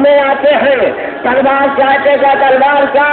میں آتے ہیں، تلوار چاہتے کا تلوار کا،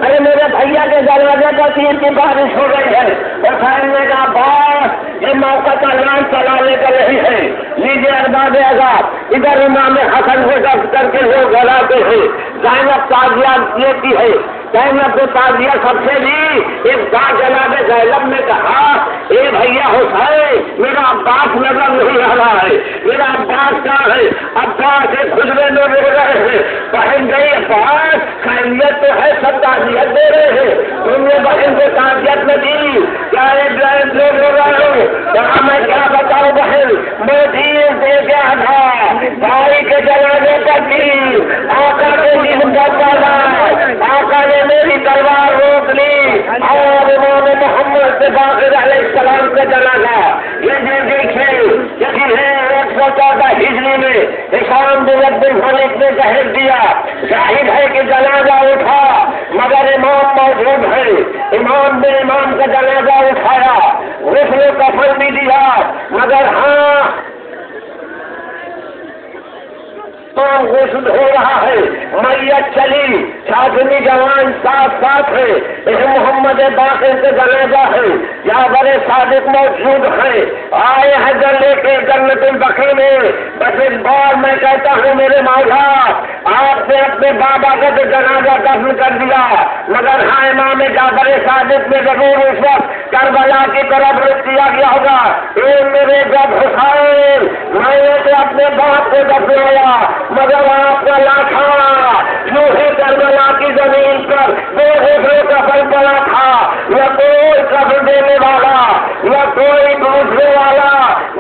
ارے میرے بھیا کے دروازے پر تیر کی بارش ہو گئی ہے، اور صاحب نے کہا باس یہ موقع تلوار چلانے کا نہیں ہے، لیجیے ارباب عذاب، ادھر امام حسن کو دفن کر کے لوگ گلاتے ہیں، زینب تعزیت لیتی ہے، زینب کو تعزیت سب سے لی، ایک بار جناب زینب نے کہا اے بھیا حسین میرا عباس نظر نہیں آ رہا ہے، میرا عباس کہاں ہے؟ عباس ایک خجرے میں مل رہے ہیں، بہن گئی عباس خیریت تو ہے، سب تعزیت دے رہے ہیں، تم نے بہن کو تعزیت نہ دی، کیا ایک لوگ ہو رہے ہو؟ کہا میں کیا بتاؤں بہن، میں دیر دے گیا تھا بھائی کے جنازے پر تھی، آقا نے دین کا پالا، آقا نے میری تلوار روک لی، اور امام محمد سے باقر علیہ السلام کا جنازہ یہ دیکھیں یہی ہے 114 ہجری میں ہشام بن عبد الملک نے زہر دیا، ظاہر ہے کہ جنازہ اٹھا مگر امام موجود ہے، امام نے امام کا جنازہ اٹھایا، غسل و کفن بھی دیا، مگر ہاں غسل ہو رہا ہے، میت چلی، شادی جوان ساتھ ساتھ ہے، محمد باقر سے جنازہ ہے، جعفر صادق موجود ہے، آئے حضر لے کے جنت البقیع میں، بس ایک بار میں کہتا ہوں میرے مولا آپ نے اپنے بابا کا تو جنازہ دفن کر دیا، مگر ہاں امام جعفر صادق میں ضرور اس وقت کربلا کی طرف رخ کیا گیا ہوگا، اے میرے جب حسین میں نے تو اپنے باپ کو دفنایا مگر آپ کا لاکھا یوں ہی کربلا کی زمین پر دو دوسروں کا پھل پڑا تھا، نہ کوئی قبر دینے والا نہ کوئی دوسرے والا،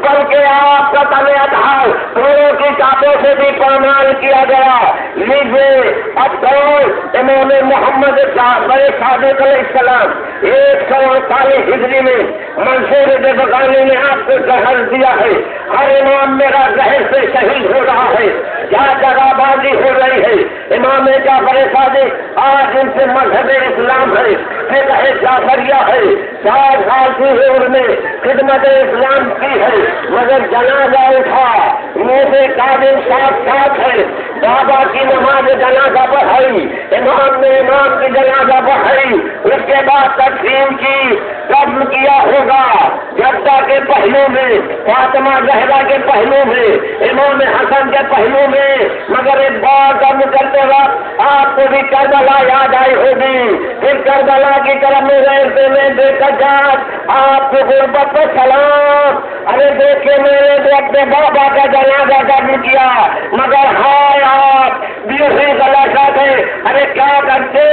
بلکہ آپ کا طبیعت حال دونوں کی کتابوں سے بھی پامال کیا گیا۔ لیجیے اب تو امام محمد بڑے صادق علیہ السلام 148 ہجری میں منصور بغانی نے آپ کو زہر دیا ہے، ہر امام میرا زہر سے شہید ہو رہا ہے، جہاں جگہ بازی ہو رہی ہے، امام جعفر صادق آج ان سے مذہب اسلام ہے، فقہ جعفریہ ہے، 60 سال کی عمر میں خدمت اسلام کی ہے، مگر جنازہ اٹھا منہ سے قابل ساتھ ساتھ ہے، بابا کی نماز جنازہ پڑھائی، امام نے امام کی جنازہ پڑھائی، اس کے بعد تقسیم کی، قبل کیا ہوگا جدہ کے پہلو میں، فاطمہ زہرا کے پہلو میں، امام حسن کے پہلو میں، مگر ایک بار قبل کرتے وقت آپ کو بھی کربلا یاد آئی ہوگی، پھر کربلا کی طرف میں دے کر جات آپ کو غربت کو سلام، ارے دیکھیے میں نے تو اپنے بابا کا جنازہ دفن کیا، مگر ہائے آپ بھی غلطہ تھے، ارے کیا کرتے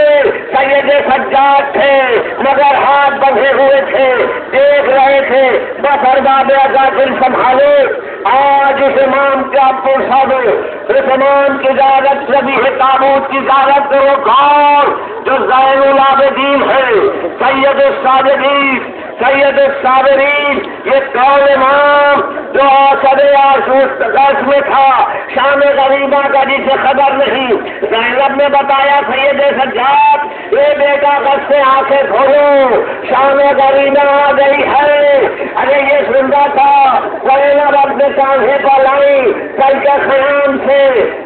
سید سجاد تھے مگر ہاتھ بندھے ہوئے تھے، دیکھ رہے تھے بس ارباب عزاکر سنبھالو، آج اس امام کا پرسادو اس امام کی زیارت سے بھی تابوت کی زیارت کرو، کون جو زین العابدین ہے، سید الصابرین، سید الصابرین، یہ کون امام جو آسد میں تھا، شام غریبہ کا جسے خبر نہیں، زینب نے بتایا سید سجاد یہ بیٹا بس سے آنکھیں کھولو شام غریبہ آ گئی ہے، ارے یہ سنتا تھا زینب اپنے کاندھے پر لائی، کل کے خیام سے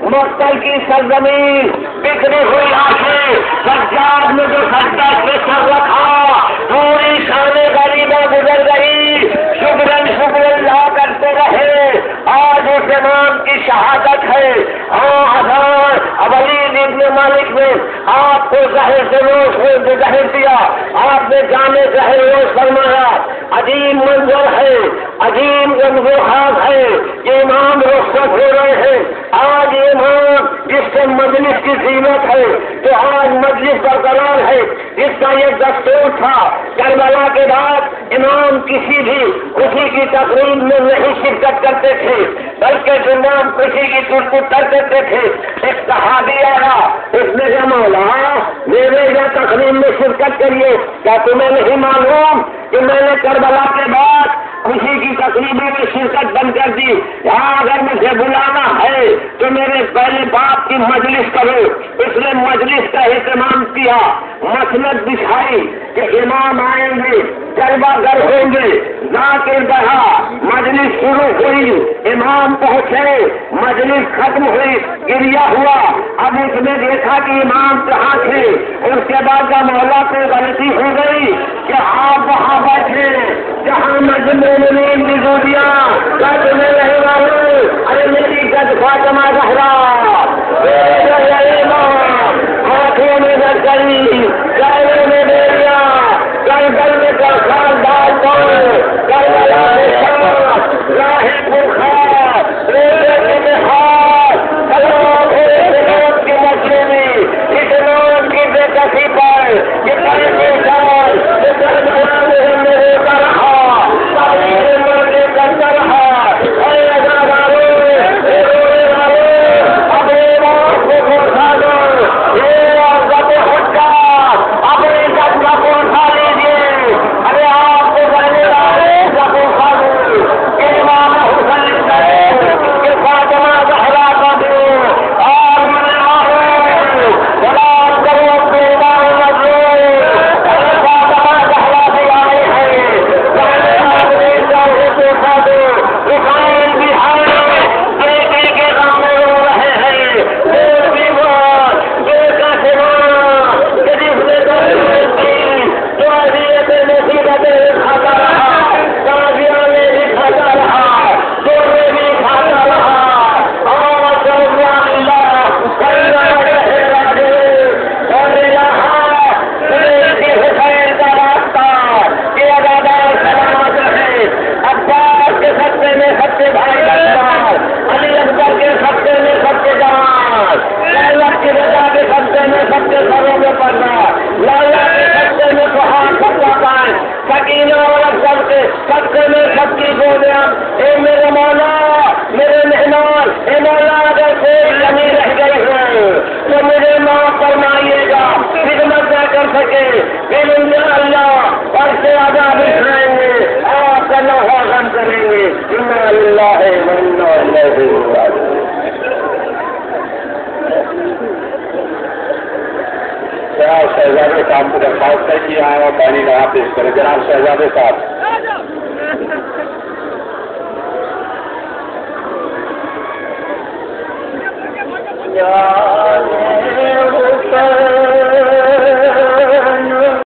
مقتل کی سرزمین، بکھری ہوئی آنکھیں، سجاد نے جو سجدہ سے سر رکھا، پوری شام غریبہ گزر گئی، شکرن لا کرتے رہے، آج اس امام کی شہادت ہے، ولید ابن مالک نے آپ کو زہر سے روش میں زہر دیا، آپ نے جامع زہر روش فرمایا، عظیم منظر ہے، عظیم گنگوہات ہے، یہ امام رخصت ہو رہے ہیں، آج امام جس سے مجلس کی زینت ہے، جو آج مجلس برقرار ہے، جس کا یہ دستور تھا، کربلا کے بعد امام کسی بھی خوشی کی تقریب میں نہیں شرکت کرتے تھے، بلکہ امام خوشی کی ترکت کر دیتے تھے، ایک صحابی آیا، اس نے کہا مولا میرے یہاں تقریب میں شرکت کریے، کیا تمہیں نہیں معلوم کہ میں نے کربلا کے بعد خوشی کی تقریبوں میں شرکت بند کر دی، یہاں اگر مجھے بلانا ہے تو میرے پہلے باپ کی مجلس کرو، اس نے مجلس کا اہتمام کیا، مسند بچھائی کہ امام آئیں گے، جلوہ گر ہوں گے، ذاکر بڑھا، مجلس شروع ہوئی، امام پہنچے، مجلس ختم ہوئی، گریا ہوا۔ اب اس نے دیکھا کہ امام کہاں تھے، اس کے بعد جب مولا کو غلطی ہو گئی کہ آپ وہاں بیٹھے جہاں مجموعین کی گولیاں گج میں رہے والے، ارے میری گج فاطمہ زہرا ہاتھوں میں گج گئی، چہرے میں بیڑیاں، گردن میں کرسان ڈال کر کربلا راہ بخار روزے کے ہاتھ سلام کے مسئلے میں اسلام کی بے کسی پر کتنے کے سال میرے طرح مرنے کرتا رہا۔ شہزادے صاحب کو درخواست ہے کہ آئے اور پانی نیا پیش کریں۔ جناب شہزادے صاحب۔ یا